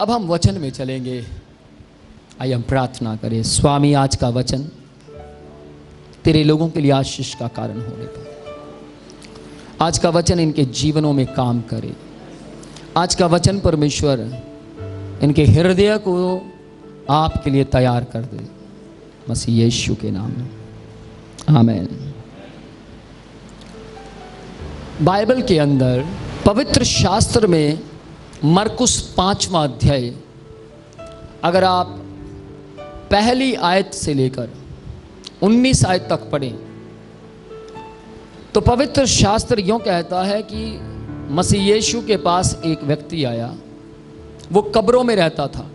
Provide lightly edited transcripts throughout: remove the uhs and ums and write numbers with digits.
अब हम वचन में चलेंगे। आइए हम प्रार्थना करें। स्वामी, आज का वचन तेरे लोगों के लिए आशीष का कारण होने पर, आज का वचन इनके जीवनों में काम करे। आज का वचन परमेश्वर इनके हृदय को आपके लिए तैयार कर दे, मसीह यीशु के नाम में आमीन। बाइबल के अंदर पवित्र शास्त्र में मरकुस 5वां अध्याय, अगर आप पहली आयत से लेकर 19 आयत तक पढ़ें तो पवित्र शास्त्र यूँ कहता है कि मसीह यीशु के पास एक व्यक्ति आया। वो कब्रों में रहता था,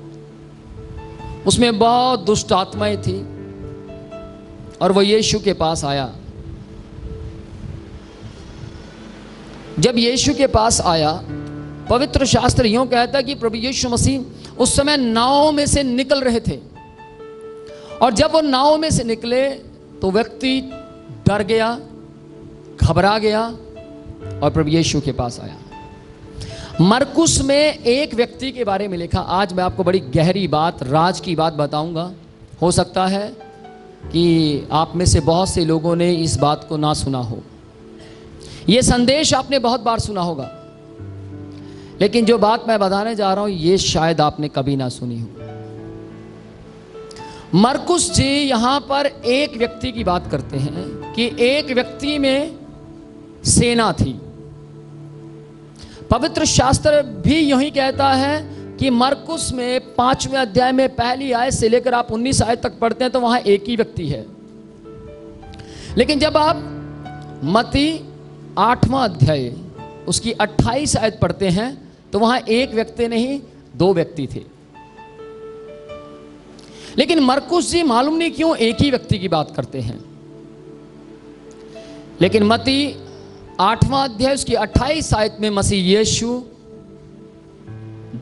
उसमें बहुत दुष्ट आत्माएं थी और वो यीशु के पास आया। जब यीशु के पास आया, पवित्र शास्त्र यूँ कहता है कि प्रभु यीशु मसीह उस समय नाव में से निकल रहे थे, और जब वो नाव में से निकले तो व्यक्ति डर गया, घबरा गया और प्रभु यीशु के पास आया। मरकुस में एक व्यक्ति के बारे में लिखा। आज मैं आपको बड़ी गहरी बात, राज की बात बताऊंगा। हो सकता है कि आप में से बहुत से लोगों ने इस बात को ना सुना हो। ये संदेश आपने बहुत बार सुना होगा, लेकिन जो बात मैं बताने जा रहा हूं ये शायद आपने कभी ना सुनी हो। मरकुस जी यहां पर एक व्यक्ति की बात करते हैं कि एक व्यक्ति में सेना थी। पवित्र शास्त्र भी यही कहता है कि मरकुस में 5वें अध्याय में पहली आयत से लेकर आप 19 आयत तक पढ़ते हैं तो वहां एक ही व्यक्ति है। लेकिन जब आप मत्ती 8वां अध्याय उसकी 28 आयत पढ़ते हैं तो वहां एक व्यक्ति नहीं, 2 व्यक्ति थे। लेकिन मरकुस जी मालूम नहीं क्यों एक ही व्यक्ति की बात करते हैं। लेकिन मत्ती 8वां अध्याय उसकी 28 आयत में मसीह यीशु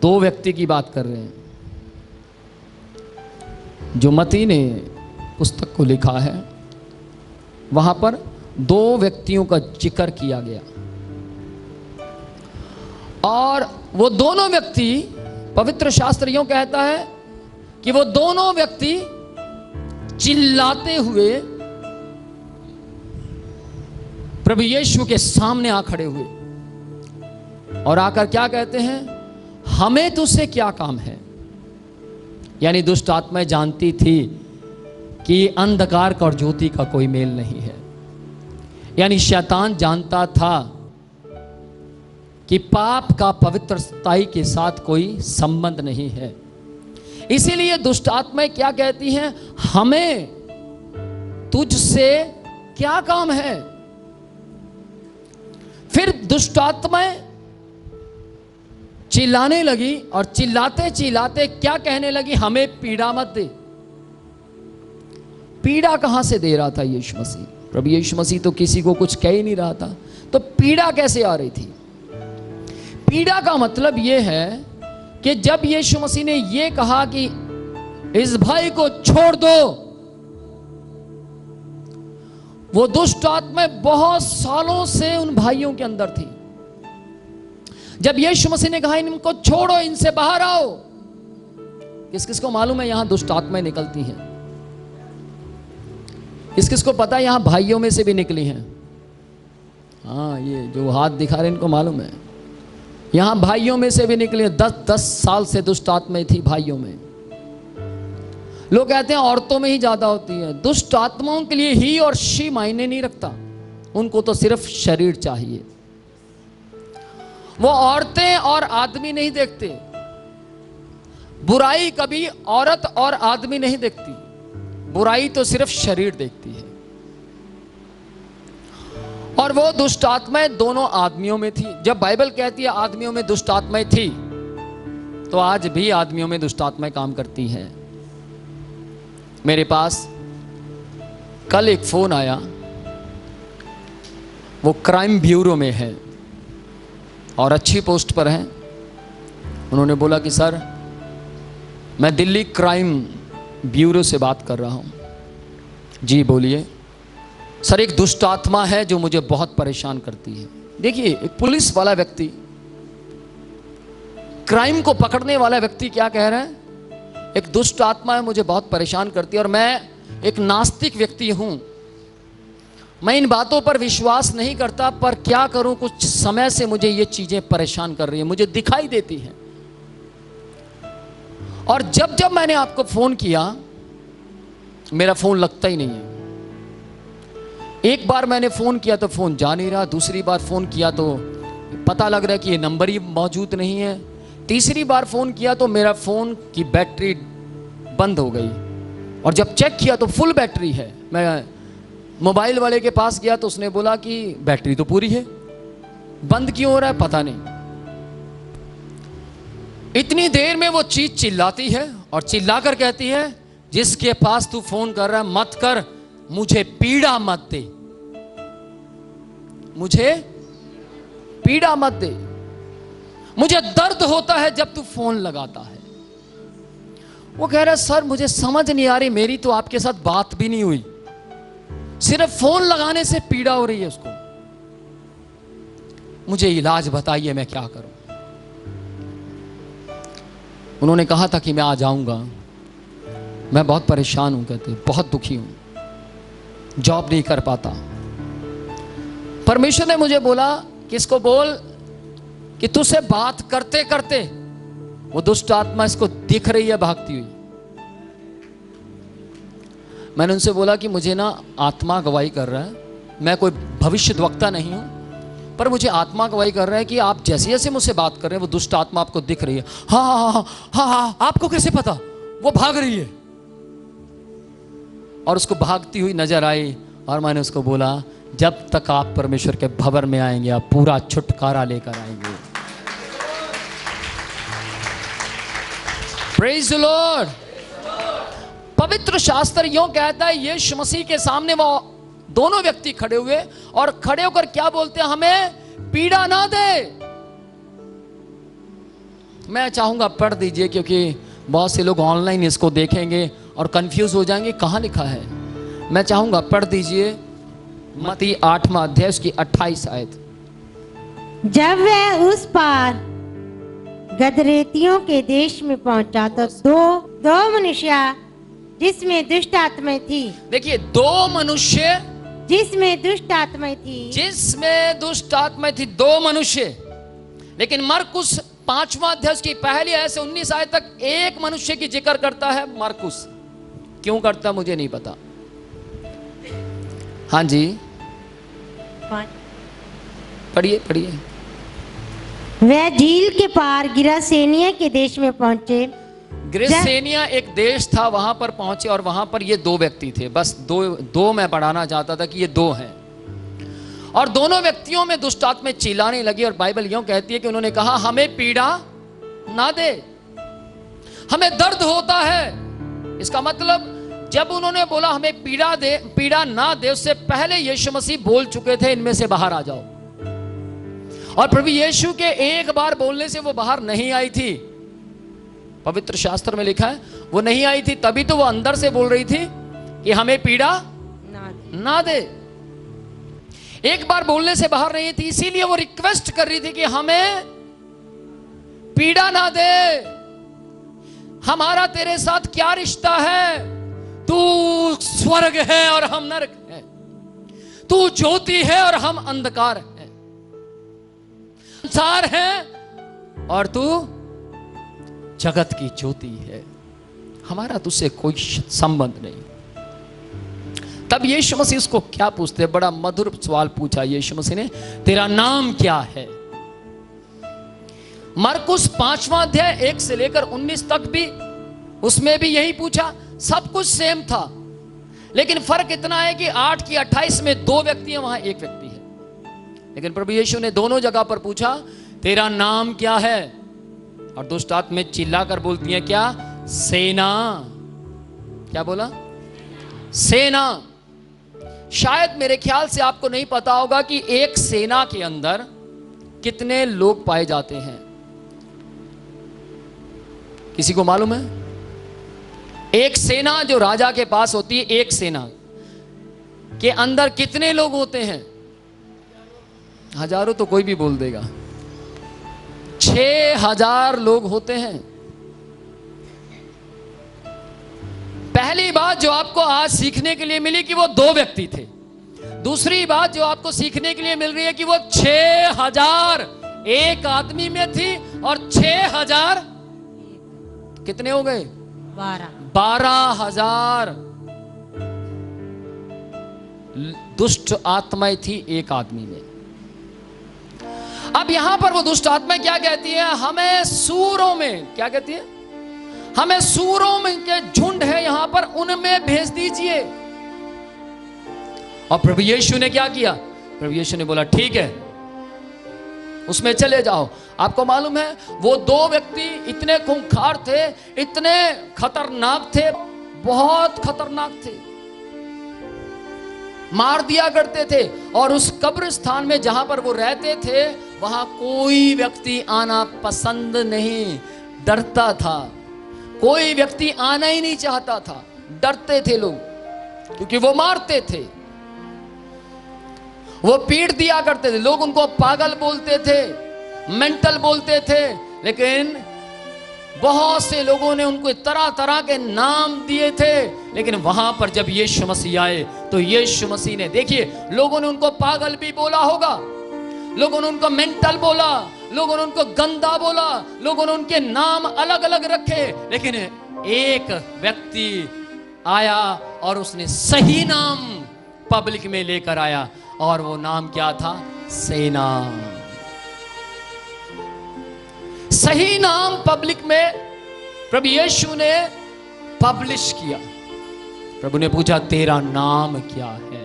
2 व्यक्ति की बात कर रहे हैं। जो मत्ती ने पुस्तक को लिखा है वहां पर 2 व्यक्तियों का जिक्र किया गया, और वो दोनों व्यक्ति, पवित्र शास्त्र यूं कहता है कि वो दोनों व्यक्ति चिल्लाते हुए प्रभु यीशु के सामने आ खड़े हुए और आकर क्या कहते हैं, हमें तुझसे क्या काम है। यानी दुष्ट आत्माएं जानती थी कि अंधकार का और ज्योति का कोई मेल नहीं है। यानी शैतान जानता था कि पाप का पवित्रताई के साथ कोई संबंध नहीं है। इसीलिए दुष्ट आत्माएं क्या कहती हैं, हमें तुझसे क्या काम है। फिर दुष्ट आत्माएं चिल्लाने लगी और चिल्लाते चिल्लाते क्या कहने लगी, हमें पीड़ा मत दे। पीड़ा कहां से दे रहा था यीशु मसीह? प्रभु यीशु मसीह तो किसी को कुछ कह ही नहीं रहा था, तो पीड़ा कैसे आ रही थी? पीड़ा का मतलब यह है कि जब यीशु मसीह ने यह कहा कि इस भाई को छोड़ दो, वो दुष्ट आत्माएं बहुत सालों से उन भाइयों के अंदर थी। जब यीशु मसीह ने कहा इनको छोड़ो, इनसे बाहर आओ, किस किस को मालूम है यहां दुष्ट आत्माएं निकलती हैं? किस किस को पता है यहां भाइयों में से भी निकली हैं? हाँ, ये जो हाथ दिखा रहे इनको मालूम है, यहां भाइयों में से भी निकली। 10-10 साल से दुष्ट आत्माएं थी भाइयों में। लोग कहते हैं औरतों में ही ज्यादा होती है। दुष्ट आत्माओं के लिए ही और शी मायने नहीं रखता, उनको तो सिर्फ शरीर चाहिए। वो औरतें और आदमी नहीं देखते, बुराई कभी औरत और आदमी नहीं देखती, बुराई तो सिर्फ शरीर देखती है। और वो दुष्ट आत्माएं दोनों आदमियों में थी। जब बाइबल कहती है आदमियों में दुष्ट आत्माएं थी, तो आज भी आदमियों में दुष्ट आत्माएं काम करती हैं। मेरे पास कल एक फोन आया, वो क्राइम ब्यूरो में है और अच्छी पोस्ट पर है। उन्होंने बोला कि सर, मैं दिल्ली क्राइम ब्यूरो से बात कर रहा हूं। जी बोलिए। सर, एक दुष्ट आत्मा है जो मुझे बहुत परेशान करती है। देखिए, एक पुलिस वाला व्यक्ति क्राइम को पकड़ने वाला व्यक्ति क्या कह रहा है, एक दुष्ट आत्मा है, मुझे बहुत परेशान करती है और मैं एक नास्तिक व्यक्ति हूं, मैं इन बातों पर विश्वास नहीं करता, पर क्या करूं, कुछ समय से मुझे ये चीजें परेशान कर रही है, मुझे दिखाई देती हैं। और जब जब मैंने आपको फोन किया मेरा फोन लगता ही नहीं है। एक बार मैंने फोन किया तो फोन जा नहीं रहा, दूसरी बार फोन किया तो पता लग रहा है कि ये नंबर ही मौजूद नहीं है, तीसरी बार फोन किया तो मेरा फोन की बैटरी बंद हो गई और जब चेक किया तो फुल बैटरी है। मैं मोबाइल वाले के पास गया तो उसने बोला कि बैटरी तो पूरी है, बंद क्यों हो रहा है पता नहीं। इतनी देर में वो चीज चिल्लाती है और चिल्लाकर कहती है, जिसके पास तू फोन कर रहा है मत कर, मुझे पीड़ा मत दे, मुझे पीड़ा मत दे, मुझे दर्द होता है जब तू फोन लगाता है। वो कह रहा है सर मुझे समझ नहीं आ रही, मेरी तो आपके साथ बात भी नहीं हुई, सिर्फ फोन लगाने से पीड़ा हो रही है उसको, मुझे इलाज बताइए मैं क्या करूं। उन्होंने कहा था कि मैं आ जाऊंगा, मैं बहुत परेशान हूं, कहते बहुत दुखी हूं, जॉब नहीं कर पाता। परमेश्वर ने मुझे बोला कि इसको बोल कि तुझसे बात करते करते वो दुष्ट आत्मा इसको दिख रही है भागती हुई। मैंने उनसे बोला कि मुझे ना आत्मा गवाही कर रहा है, मैं कोई भविष्यद्वक्ता नहीं हूं, पर मुझे आत्मा गवाही कर रहा है कि आप जैसे जैसे मुझसे बात कर रहे हैं वो दुष्ट आत्मा आपको दिख रही है। हाँ हाँ हाँ हाँ हाँ, आपको कैसे पता? वो भाग रही है। और उसको भागती हुई नजर आई और मैंने उसको बोला जब तक आप परमेश्वर के भवन में आएंगे आप पूरा छुटकारा लेकर आएंगे। Praise the Lord. पवित्र शास्त्र यूं कहता है, यीशु मसीह के सामने वो दोनों व्यक्ति खड़े हुए और खड़े होकर क्या बोलते हैं, हमें पीड़ा ना दे। मैं चाहूंगा पढ़ दीजिए क्योंकि बहुत से लोग ऑनलाइन इसको देखेंगे और कंफ्यूज हो जाएंगे कहां लिखा है। मैं चाहूंगा पढ़ दीजिए मत्ती 8वां अध्याय उसकी 28 आयत। जब वह उस पार गदरेतियों के देश में पहुंचा तो दो मनुष्य जिसमें दुष्ट आत्माएं थी। देखिए, दो मनुष्य जिसमें दुष्ट आत्माएं थी, जिसमें दुष्ट आत्माएं थी, दो मनुष्य। लेकिन मरकुस 5वां अध्याय की पहली आयत से 19 आयत तक एक मनुष्य की जिक्र करता है मरकुस। क्यों करता मुझे नहीं पता। हाँ जी पढ़िए पढ़िए। वह झील के पार गिरासेनिया के देश में पहुंचे। गिरासेनिया एक देश था, वहां पर पहुंचे और वहां पर ये दो व्यक्ति थे। बस दो मैं पढ़ाना चाहता था कि ये दो हैं और दोनों व्यक्तियों में दुष्ट आत्माएं चिल्लाने लगी और बाइबल यूं कहती है कि उन्होंने कहा हमें पीड़ा ना दे, हमें दर्द होता है। इसका मतलब जब उन्होंने बोला हमें पीड़ा ना दे, उससे पहले यीशु मसीह बोल चुके थे इनमें से बाहर आ जाओ। और प्रभु यीशु के एक बार बोलने से वो बाहर नहीं आई थी। पवित्र शास्त्र में लिखा है वो नहीं आई थी, तभी तो वो अंदर से बोल रही थी कि हमें पीड़ा ना दे। एक बार बोलने से बाहर नहीं थी, इसीलिए वो रिक्वेस्ट कर रही थी कि हमें पीड़ा ना दे। हमारा तेरे साथ क्या रिश्ता है? तू स्वर्ग है और हम नरक है, तू ज्योति है और हम अंधकार है, संसार है और तू जगत की ज्योति है, हमारा तुझसे कोई संबंध नहीं। तब यीशु मसीह उसको क्या पूछते, बड़ा मधुर सवाल पूछा यीशु मसीह ने, तेरा नाम क्या है? मरकुस 5वां अध्याय 1 से लेकर 19 तक भी उसमें भी यही पूछा, सब कुछ सेम था, लेकिन फर्क इतना है कि 8 की 28 में दो व्यक्ति हैं, वहां एक व्यक्ति है। लेकिन प्रभु यीशु ने दोनों जगह पर पूछा तेरा नाम क्या है? और दुष्ट आत्माएं चिल्लाकर बोलती हैं क्या? सेना। क्या बोला? सेना। शायद मेरे ख्याल से आपको नहीं पता होगा कि एक सेना के अंदर कितने लोग पाए जाते हैं, किसी को मालूम है? एक सेना जो राजा के पास होती है, एक सेना के अंदर कितने लोग होते हैं? हजारों तो कोई भी बोल देगा। 6 6000 लोग होते हैं। पहली बात जो आपको आज सीखने के लिए मिली कि वो 2 व्यक्ति थे। दूसरी बात जो आपको सीखने के लिए मिल रही है कि वो 6000 एक आदमी में थी और 6000 कितने हो गए? 12,000 दुष्ट आत्माएं थी एक आदमी में। अब यहां पर वो दुष्ट आत्माएं क्या कहती है? हमें सूरों में, क्या कहती है? हमें सूरों में के झुंड है यहां पर, उनमें भेज दीजिए। और प्रभु यीशु ने क्या किया? प्रभु यीशु ने बोला ठीक है, उसमें चले जाओ। आपको मालूम है वो 2 व्यक्ति इतने खूंखार थे, इतने खतरनाक थे, बहुत खतरनाक थे, मार दिया करते थे। और उस कब्रिस्तान में जहां पर वो रहते थे वहां कोई व्यक्ति आना पसंद नहीं, डरता था। कोई व्यक्ति आना ही नहीं चाहता था, डरते थे लोग, क्योंकि वो मारते थे, वो पीट दिया करते थे। लोग उनको पागल बोलते थे, मेंटल बोलते थे, लेकिन बहुत से लोगों ने उनको तरह तरह के नाम दिए थे। लेकिन वहां पर जब यीशु मसीह आए तो यीशु मसीह ने, देखिए, लोगों ने उनको पागल भी बोला होगा, लोगों ने उनको मेंटल बोला, लोगों ने उनको गंदा बोला, लोगों ने उनके नाम अलग अलग रखे, लेकिन एक व्यक्ति आया और उसने सही नाम पब्लिक में लेकर आया, और वो नाम क्या था? सेना। सही नाम पब्लिक में प्रभु यीशु ने पब्लिश किया। प्रभु ने पूछा तेरा नाम क्या है?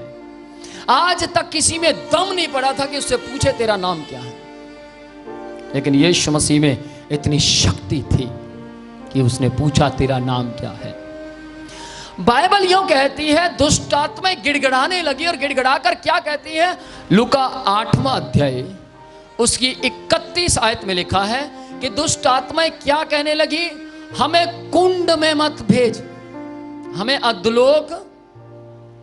आज तक किसी में दम नहीं पड़ा था कि उससे पूछे तेरा नाम क्या है, लेकिन यीशु मसीह में इतनी शक्ति थी कि उसने पूछा तेरा नाम क्या है। बाइबल यूं कहती है दुष्ट आत्माएं गिड़गिड़ाने लगी, और गिड़गिड़ाकर क्या कहती है? लूका 8वां अध्याय उसकी 31 आयत में लिखा है कि दुष्ट आत्माएं क्या कहने लगी? हमें कुंड में मत भेज, हमें अधोलोक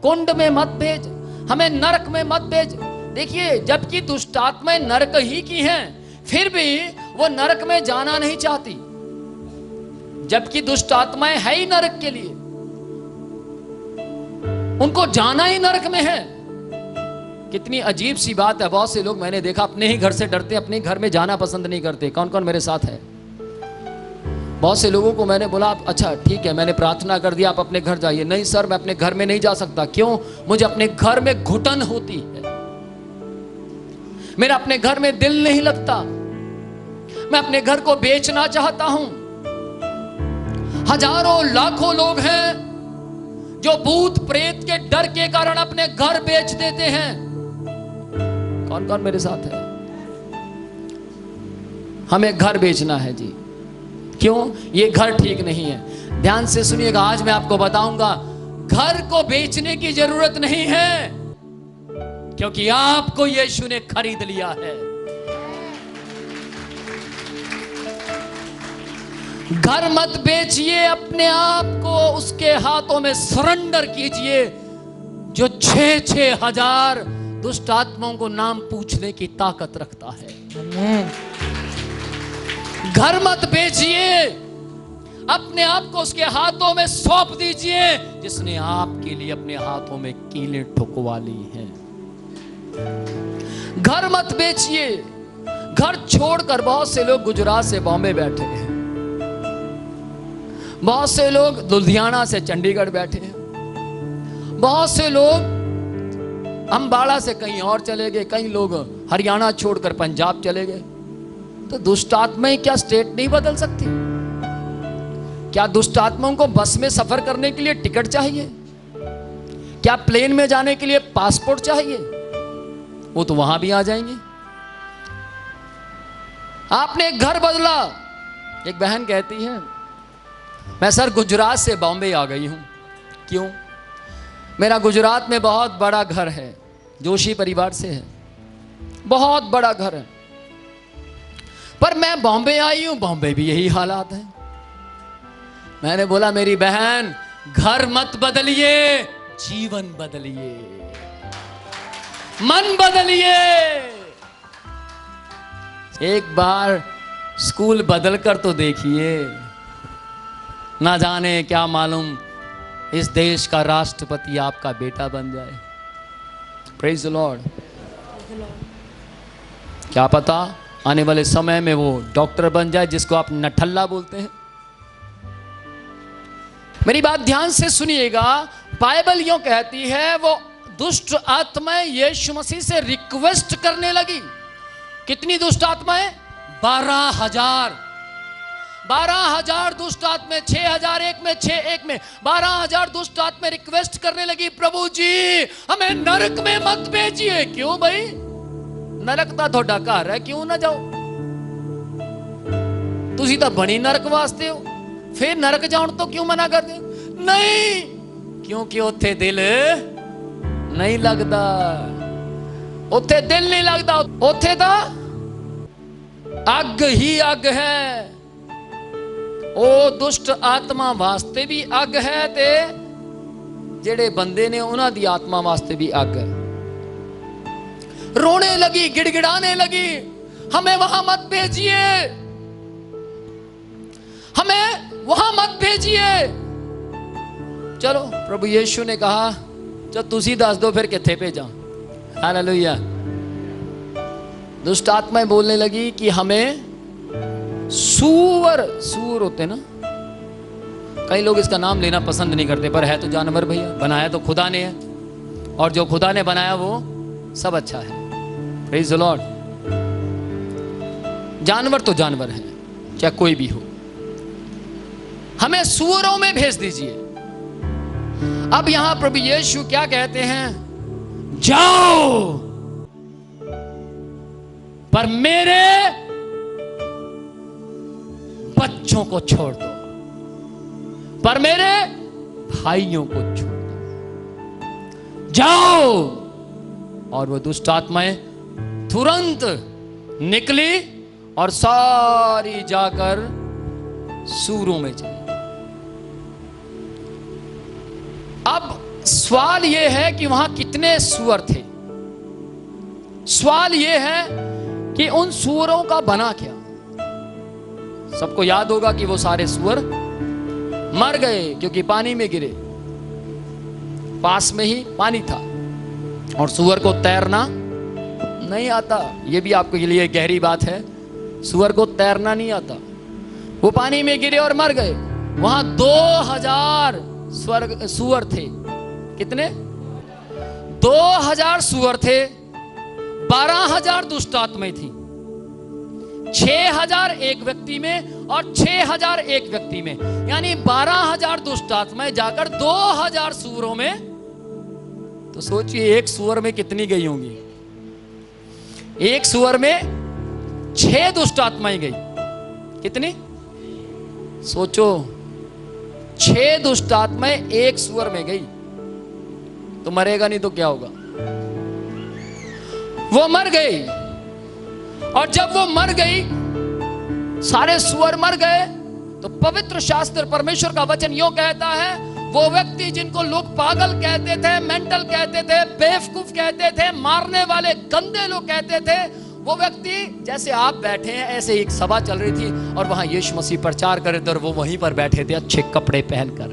कुंड में मत भेज, हमें नरक में मत भेज। देखिए, जबकि दुष्ट आत्माएं नरक ही की हैं, फिर भी वो नरक में जाना नहीं चाहती, जबकि दुष्ट आत्माएं है ही नरक के लिए, उनको जाना ही नरक में है। कितनी अजीब सी बात है। बहुत से लोग मैंने देखा अपने ही घर से डरते, अपने घर में जाना पसंद नहीं करते। कौन कौन मेरे साथ है? बहुत से लोगों को मैंने बोला अच्छा ठीक है, मैंने प्रार्थना कर दिया, आप अपने घर जाइए। नहीं सर, मैं अपने घर में नहीं जा सकता। क्यों? मुझे अपने घर में घुटन होती है, मेरा अपने घर में दिल नहीं लगता, मैं अपने घर को बेचना चाहता हूं। हजारों लाखों लोग हैं जो भूत प्रेत के डर के कारण अपने घर बेच देते हैं। कौन कौन मेरे साथ है? हमें घर बेचना है जी। क्यों? ये घर ठीक नहीं है। ध्यान से सुनिएगा, आज मैं आपको बताऊंगा घर को बेचने की जरूरत नहीं है, क्योंकि आपको यीशु ने खरीद लिया है। घर मत बेचिए, अपने आप को उसके हाथों में सरेंडर कीजिए जो 6-6 हजार दुष्ट आत्माओं को नाम पूछने की ताकत रखता है। घर मत बेचिए, अपने आप को उसके हाथों में सौंप दीजिए जिसने आपके लिए अपने हाथों में कीलें ठुकवा ली हैं। घर मत बेचिए। घर छोड़कर बहुत से लोग गुजरात से बॉम्बे बैठे हैं, बहुत से लोग लुधियाना से चंडीगढ़ बैठे हैं, बहुत से लोग अंबाला से कहीं और चले गए, कई लोग हरियाणा छोड़कर पंजाब चले गए। तो दुष्ट आत्माएं क्या स्टेट नहीं बदल सकती? क्या दुष्ट आत्माओं को बस में सफर करने के लिए टिकट चाहिए? क्या प्लेन में जाने के लिए पासपोर्ट चाहिए? वो तो वहां भी आ जाएंगे। आपने एक घर बदला। एक बहन कहती है मैं सर गुजरात से बॉम्बे आ गई हूं। क्यों? मेरा गुजरात में बहुत बड़ा घर है, जोशी परिवार से है, बहुत बड़ा घर है, पर मैं बॉम्बे आई हूं, बॉम्बे भी यही हालात है। मैंने बोला मेरी बहन, घर मत बदलिए, जीवन बदलिए, मन बदलिए। एक बार स्कूल बदल कर तो देखिए, ना जाने क्या मालूम इस देश का राष्ट्रपति आपका बेटा बन जाए। Praise the Lord. क्या पता आने वाले समय में वो डॉक्टर बन जाए जिसको आप नठल्ला बोलते हैं। मेरी बात ध्यान से सुनिएगा, बाइबल यूं कहती है वो दुष्ट आत्माएं यीशु मसीह से रिक्वेस्ट करने लगी। कितनी दुष्ट आत्माएं? 12,000 दुष्ट आत्माएं, 6,000 एक में, 6 एक में, 12,000 दुष्ट आत्माएं रिक्वेस्ट करने लगी, प्रभु जी हमें नरक में मत भेजिए। क्यों भाई? नरक दा थोड़ा घर है, क्यों ना जाओ? तुसी तो बनी नरक वास्ते हो, फिर नरक जाने तो क्यों मना कर दे? नहीं, क्योंकि उथे दिल नहीं लगता, उथे दिल नहीं लगता, उथे तो अग ही अग है। ओ दुष्ट आत्मा वास्ते भी अग है ते जेड़े बंदे ने उन्हां दी आत्मा वास्ते भी अग है। रोने लगी, गिड़गिड़ाने लगी, हमें वहां मत भेजिए, हमें वहां मत भेजिए। चलो प्रभु यीशु ने कहा चलो तुसी दस दो फिर किथे भेजा। हालेलुया। दुष्ट आत्माएं बोलने लगी कि हमें सूअर होते ना, कई लोग इसका नाम लेना पसंद नहीं करते, पर है तो जानवर भैया, बनाया तो खुदा ने है, और जो खुदा ने बनाया वो सब अच्छा है। Praise the Lord. जानवर तो जानवर है, चाहे कोई भी हो, हमें सूअरों में भेज दीजिए। अब यहां प्रभु यीशु क्या कहते हैं? जाओ पर मेरे बच्चों को छोड़ दो, पर मेरे भाइयों को छोड़ दो। जाओ। और वो दुष्ट आत्माएं तुरंत निकली और सारी जाकर सूरों में चली। अब सवाल यह है कि वहां कितने सूअर थे। सवाल यह है कि उन सूअरों का बना क्या। सबको याद होगा कि वो सारे सूअर मर गए क्योंकि पानी में गिरे, पास में ही पानी था, और सूअर को तैरना नहीं आता। यह भी आपके लिए गहरी बात है, सूअर को तैरना नहीं आता। वो पानी में गिरे और मर गए। वहां 2,000 सूअर थे। कितने? 2,000 सूअर थे, 12,000 दुष्ट आत्माएं थी, 6,000 एक व्यक्ति में और 6,000 एक व्यक्ति में, यानी 12,000 दुष्ट आत्माएं जाकर 2,000 सूअरों में। तो सोचिए एक सूअर में कितनी गई होंगी? एक सूअर में 6 दुष्ट आत्माएं गई। कितनी? सोचो, 6 दुष्ट आत्माएं एक सूअर में गई तो मरेगा नहीं तो क्या होगा? वो मर गई। और जब वो मर गई, सारे सूअर मर गए, तो पवित्र शास्त्र परमेश्वर का वचन यूं कहता है, वो व्यक्ति जिनको लोग पागल कहते थे, मेंटल कहते थे, बेवकूफ कहते थे, मारने वाले गंदे लोग कहते थे, वो व्यक्ति जैसे आप बैठे हैं ऐसे एक सभा चल रही थी और वहां यीशु मसीह प्रचार कर रहे थे और वो वहीं पर बैठे थे अच्छे कपड़े पहनकर।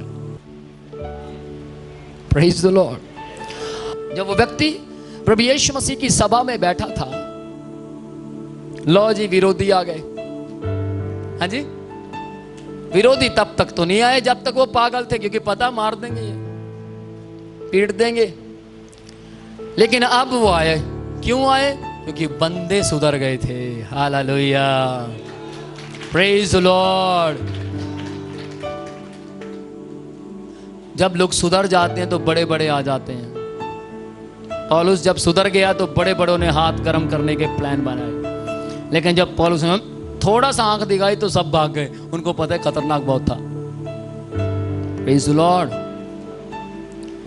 Praise the Lord. जब वो व्यक्ति प्रभु यीशु मसीह की सभा में बैठा था, लो जी विरोधी आ गए। हाँ जी, विरोधी तब तक तो नहीं आए जब तक वो पागल थे, क्योंकि पता मार देंगे, ये पीट देंगे। लेकिन अब वो आए। क्यों आए? क्योंकि बंदे सुधर गए थे। Hallelujah, praise the Lord. जब लोग सुधर जाते हैं तो बड़े बड़े आ जाते हैं। पौलुस जब सुधर गया तो बड़े बड़ों ने हाथ गर्म करने के प्लान बनाए, लेकिन जब पौलुस ने थोड़ा सा आंख दिखाई तो सब भाग गए। उनको पता है खतरनाक बहुत था। Praise the Lord.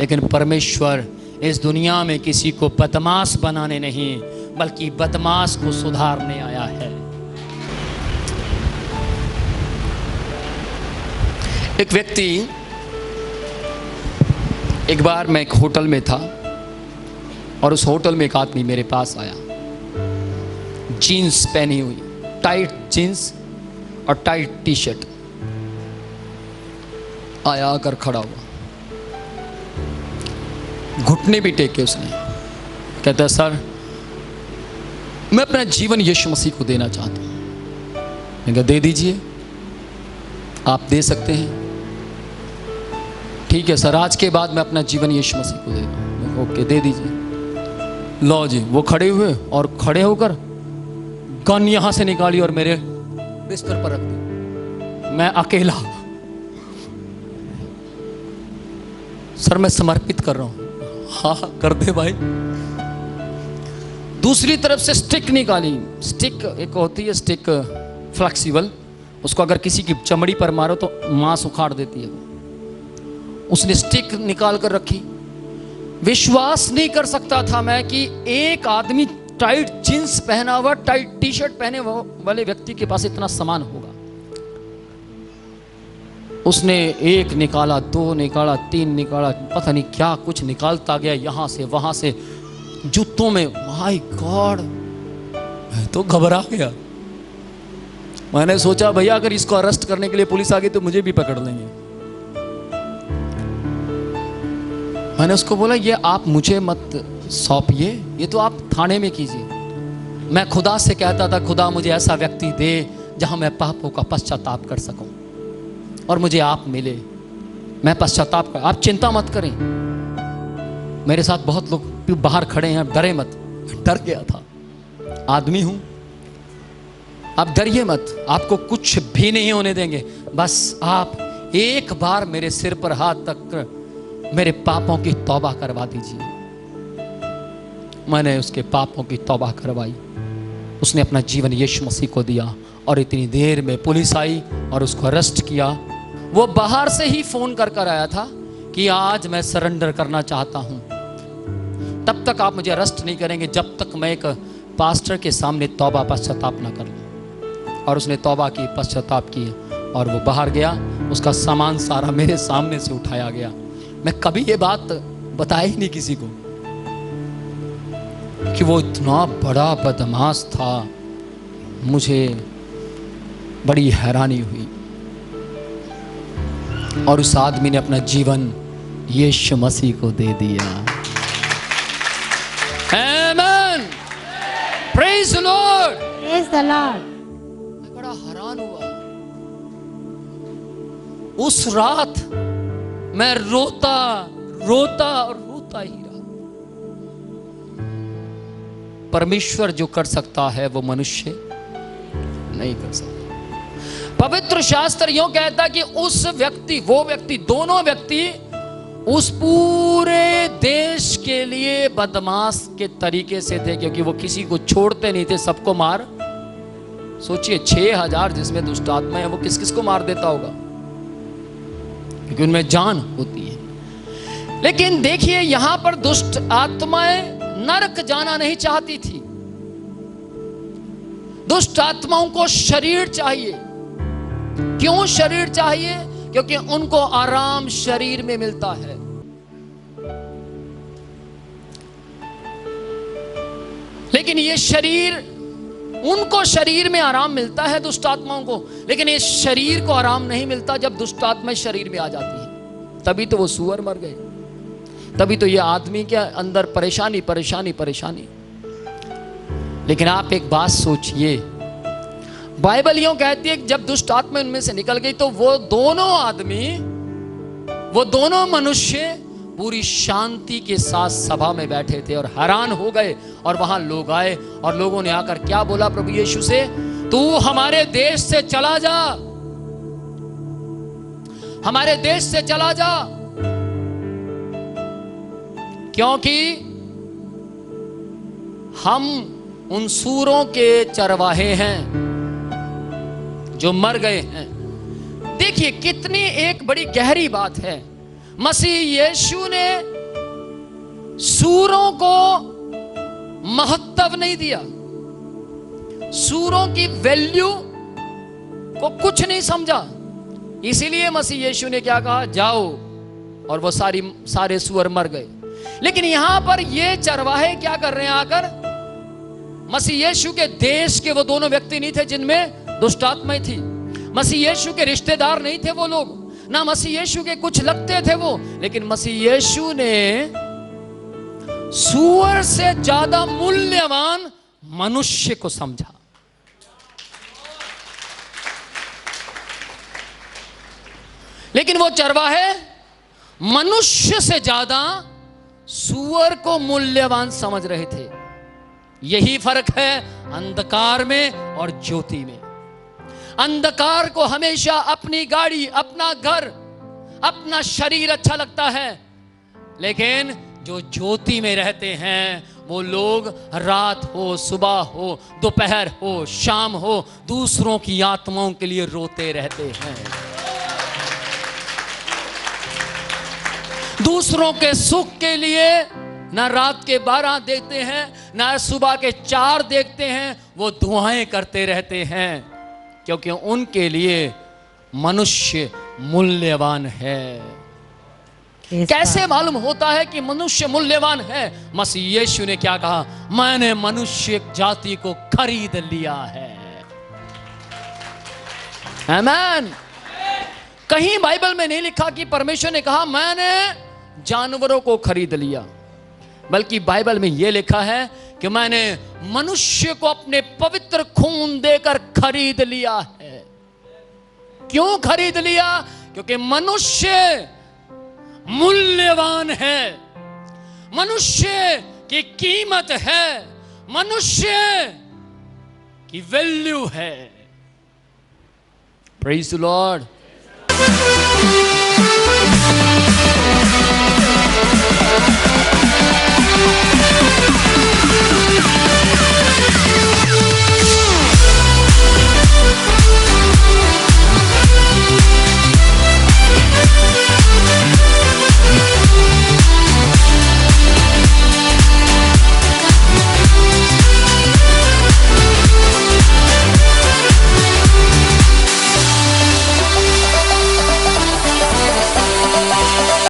लेकिन परमेश्वर इस दुनिया में किसी को बदमाश बनाने नहीं, बल्कि बदमाश को सुधारने आया है। एक व्यक्ति, एक बार मैं एक होटल में था और उस होटल में एक आदमी मेरे पास आया, जीन्स पहनी हुई, टाइट जीन्स, और टाइट टी शर्ट, आया आकर खड़ा हुआ, घुटने भी टेके उसने। कहता है सर मैं अपना जीवन यीशु मसीह को देना चाहता हूं। मैंने कहा दे दीजिए, आप दे सकते हैं। ठीक है सर, आज के बाद मैं अपना जीवन यीशु मसीह को दे दूं। ओके दे दीजिए। लो जी, वो खड़े हुए और खड़े होकर गन यहां से निकाली और मेरे बिस्तर पर रख दी। मैं अकेला, सर मैं समर्पित कर रहा हूं। हाँ कर दे भाई। दूसरी तरफ से स्टिक निकाली। स्टिक एक होती है स्टिक फ्लेक्सिबल, उसको अगर किसी की चमड़ी पर मारो तो मांस उखाड़ देती है। उसने स्टिक निकाल कर रखी। विश्वास नहीं कर सकता था मैं कि एक आदमी टाइट जींस पहना हुआ, टाइट टी शर्ट पहने वाले व्यक्ति के पास इतना सामान होगा। उसने एक निकाला, दो निकाला, तीन निकाला, पता नहीं क्या कुछ निकालता गया, यहां से वहां से, जूतों में। माय गॉड, मैं तो घबरा गया। मैंने सोचा भैया अगर इसको अरेस्ट करने के लिए पुलिस आ गई तो मुझे भी पकड़ लेंगे। मैंने उसको बोला ये आप मुझे मत सौंपिए, ये तो आप थाने में कीजिए। मैं खुदा से कहता था खुदा मुझे ऐसा व्यक्ति दे जहां मैं पापों का पश्चाताप कर सकूं और मुझे आप मिले, मैं पश्चाताप कर। आप चिंता मत करें, मेरे साथ बहुत लोग बाहर खड़े हैं, डरे मत। डर गया था, आदमी हूं, आप डरिए मत, आपको कुछ भी नहीं होने देंगे। बस आप एक बार मेरे सिर पर हाथ तक मेरे पापों की तौबा करवा दीजिए। मैंने उसके पापों की तौबा करवाई। उसने अपना जीवन यीशु मसीह को दिया और इतनी देर में पुलिस आई और उसको अरेस्ट किया। वो बाहर से ही फोन कर आया था कि आज मैं सरेंडर करना चाहता हूं, तब तक आप मुझे अरेस्ट नहीं करेंगे जब तक मैं एक पास्टर के सामने तौबा पश्चाताप ना कर लूं। और उसने तौबा की, पश्चाताप की और वो बाहर गया। उसका सामान सारा मेरे सामने से उठाया गया। मैं कभी ये बात बताई ही नहीं किसी को कि वो इतना बड़ा बदमाश था। मुझे बड़ी हैरानी हुई और उस आदमी ने अपना जीवन यीशु मसीह को दे दिया। आमीन, praise the Lord, praise the Lord. मैं बड़ा हैरान हुआ। उस रात मैं रोता रोता और रोता ही रहा। परमेश्वर जो कर सकता है वो मनुष्य नहीं कर सकता। पवित्र शास्त्र यूं कहता कि उस व्यक्ति, वो व्यक्ति, दोनों व्यक्ति उस पूरे देश के लिए बदमाश के तरीके से थे, क्योंकि वो किसी को छोड़ते नहीं थे, सबको मार। सोचिए 6000 जिसमें दुष्ट आत्मा है, वो किस किस को मार देता होगा, क्योंकि उनमें जान होती है। लेकिन देखिए यहां पर दुष्ट आत्माएं नरक जाना नहीं चाहती थी। दुष्ट आत्माओं को शरीर चाहिए। क्यों शरीर चाहिए? क्योंकि उनको आराम शरीर में मिलता है। लेकिन ये शरीर, उनको शरीर में आराम मिलता है दुष्ट आत्माओं को, लेकिन इस शरीर को आराम नहीं मिलता जब दुष्ट आत्मा शरीर में आ जाती है। तभी तो वो सुअर मर गए, तभी तो ये आदमी के अंदर परेशानी परेशानी परेशानी। लेकिन आप एक बात सोचिए, बाइबल यूं कहती है कि जब दुष्ट आत्मा उनमें से निकल गई तो वो दोनों आदमी, वो दोनों मनुष्य पूरी शांति के साथ सभा में बैठे थे और हैरान हो गए। और वहां लोग आए और लोगों ने आकर क्या बोला प्रभु यीशु से? तू हमारे देश से चला जा, हमारे देश से चला जा, क्योंकि हम उन सूरों के चरवाहे हैं जो मर गए हैं। देखिए कितनी एक बड़ी गहरी बात है। मसीह यीशु ने सूरों को महत्व नहीं दिया, सूरों की वैल्यू को कुछ नहीं समझा। इसीलिए मसीह यीशु ने क्या कहा? जाओ, और वो सारे सूअर मर गए। लेकिन यहां पर ये चरवाहे क्या कर रहे हैं आकर? मसीह यीशु के देश के वो दोनों व्यक्ति नहीं थे जिनमें दुष्ट आत्माएं थी। मसीह यीशु के रिश्तेदार नहीं थे वो लोग, ना मसीह यीशु के कुछ लगते थे वो, लेकिन मसीह यीशु ने सूअर से ज्यादा मूल्यवान मनुष्य को समझा। लेकिन वो चरवाहे मनुष्य से ज्यादा सूअर को मूल्यवान समझ रहे थे। यही फर्क है अंधकार में और ज्योति में। अंधकार को हमेशा अपनी गाड़ी, अपना घर, अपना शरीर अच्छा लगता है, लेकिन जो ज्योति में रहते हैं वो लोग रात हो, सुबह हो, दोपहर हो, शाम हो, दूसरों की आत्माओं के लिए रोते रहते हैं, दूसरों के सुख के लिए ना रात के 12 देखते हैं, ना सुबह के 4 देखते हैं, वो दुआएं करते रहते हैं, क्योंकि उनके लिए मनुष्य मूल्यवान है। कैसे मालूम होता है कि मनुष्य मूल्यवान है? मसीह यीशु ने क्या कहा? मैंने मनुष्य जाति को खरीद लिया है। आमीन। कहीं बाइबल में नहीं लिखा कि परमेश्वर ने कहा मैंने जानवरों को खरीद लिया, बल्कि बाइबल में यह लिखा है कि मैंने मनुष्य को अपने पवित्र खून देकर खरीद लिया है। क्यों खरीद लिया? क्योंकि मनुष्य मूल्यवान है, मनुष्य की कीमत है, मनुष्य की वैल्यू है। Praise the Lord.